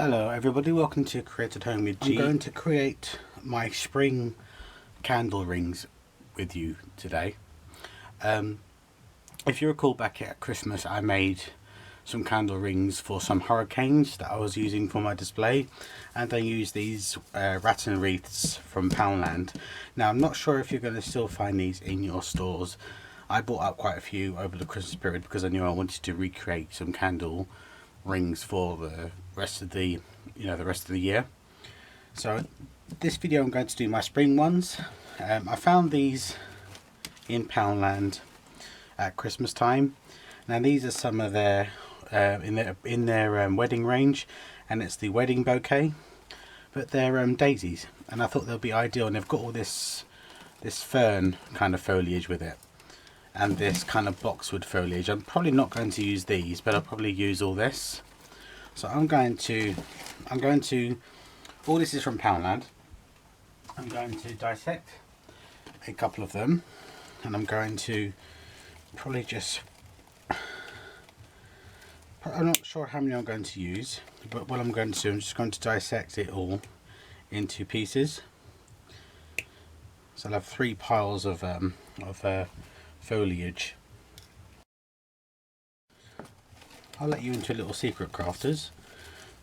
Hello everybody, welcome to Create at Home with G. I'm going to create my spring candle rings with you today. If you recall, back at Christmas I made some candle rings for some hurricanes that I was using for my display, and I used these Rattan wreaths from Poundland. Now I'm not sure if you're going to still find these in your stores. I bought up quite a few over the Christmas period because I knew I wanted to recreate some candle rings for the rest of the year. So this video I'm going to do my spring ones. I found these in Poundland at Christmas time. Now these are some of their in their wedding range, and it's the wedding bouquet, but they're daisies, and I thought they'll be ideal. And they've got all this fern kind of foliage with it, and this kind of boxwood foliage. I'm probably not going to use these, but I'll probably use all this. So I'm going to, all this is from Poundland. I'm going to dissect a couple of them, and I'm going to probably just, I'm not sure how many I'm going to use, but what I'm going to do, I'm just going to dissect it all into pieces. So I'll have 3 piles of foliage. I'll let you into a little secret, crafters.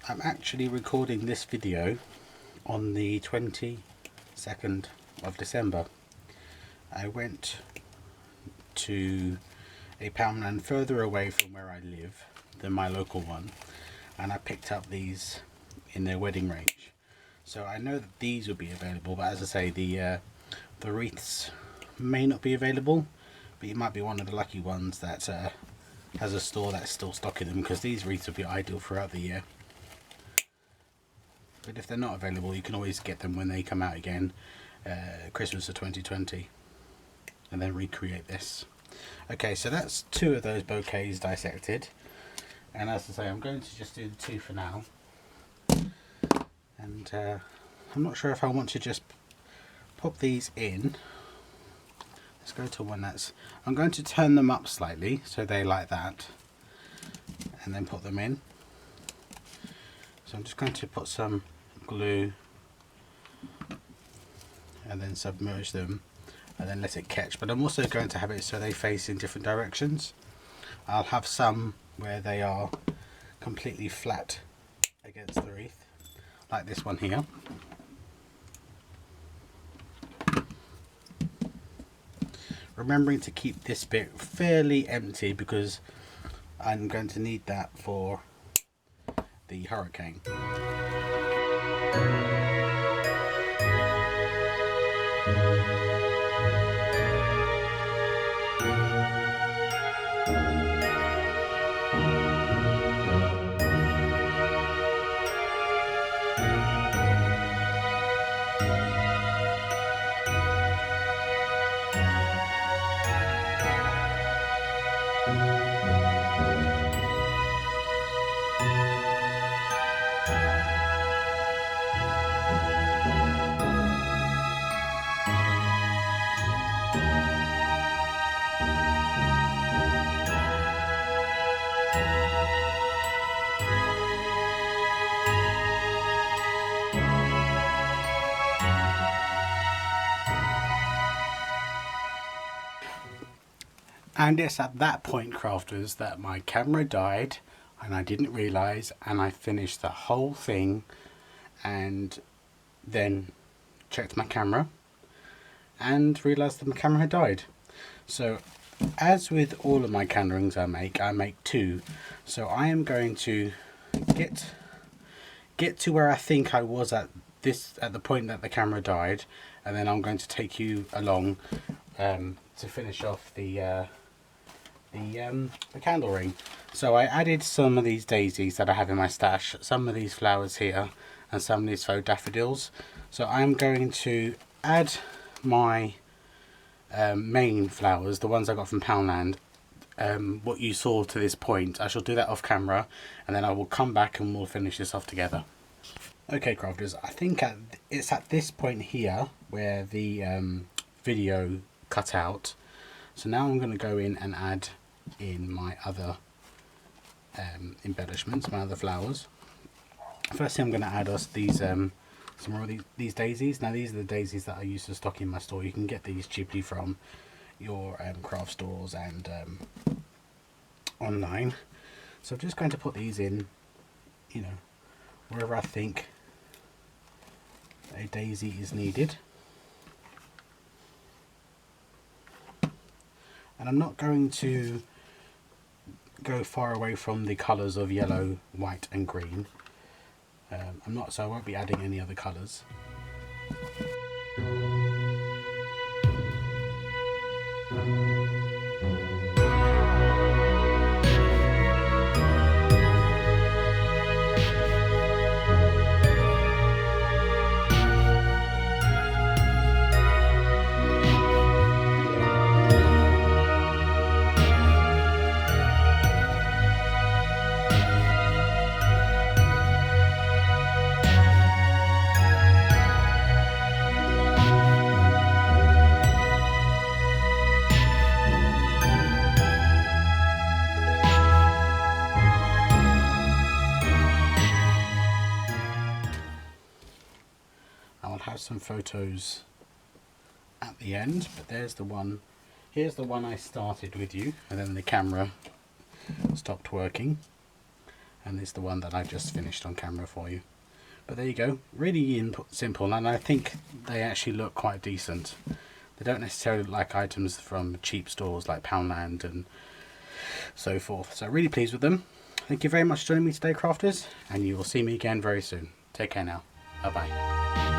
I'm actually recording this video on the 22nd of December. I went to a Poundland further away from where I live than my local one, and I picked up these in their wedding range. So I know that these will be available, but as I say, the wreaths may not be available, but you might be one of the lucky ones that has a store that's still stocking them, because these wreaths will be ideal throughout the year. But if they're not available, you can always get them when they come out again, Christmas of 2020, and then recreate this. Okay, so that's 2 of those bouquets dissected, and as I say, I'm going to just do the 2 for now. And I'm not sure if I want to just pop these in. Let's go to one that's, I'm going to turn them up slightly so they like that, and then put them in. So I'm just going to put some glue and then submerge them and then let it catch, but I'm also going to have it so they face in different directions. I'll have some where they are completely flat against the wreath, like this one here. Remembering to keep this bit fairly empty because I'm going to need that for the hurricane. And it's at that point, crafters, that my camera died and I didn't realise, and I finished the whole thing and then checked my camera and realised that my camera had died. So as with all of my candle rings I make 2. So I am going to get to where I think I was at the point that the camera died, and then I'm going to take you along to finish off the candle ring. So I added some of these daisies that I have in my stash, some of these flowers here, and some of these faux daffodils. So I'm going to add my main flowers, the ones I got from Poundland, what you saw to this point. I shall do that off camera, and then I will come back and we'll finish this off together. Okay, crafters, I think it's at this point here where the video cut out. So now I'm going to go in and add in my other embellishments, my other flowers. First thing I'm going to add us these some more of these daisies. Now these are the daisies that I used to stock in my store. You can get these cheaply from your craft stores and online. So I'm just going to put these in, you know, wherever I think a daisy is needed. And I'm not going to go far away from the colours of yellow, white and green. So I won't be adding any other colours. I'll have some photos at the end, but there's the one. Here's the one I started with you, and then the camera stopped working, and this is the one that I just finished on camera for you. But there you go, really simple, and I think they actually look quite decent. They don't necessarily look like items from cheap stores like Poundland and so forth. So really pleased with them. Thank you very much for joining me today, crafters, and you will see me again very soon. Take care now. Bye bye.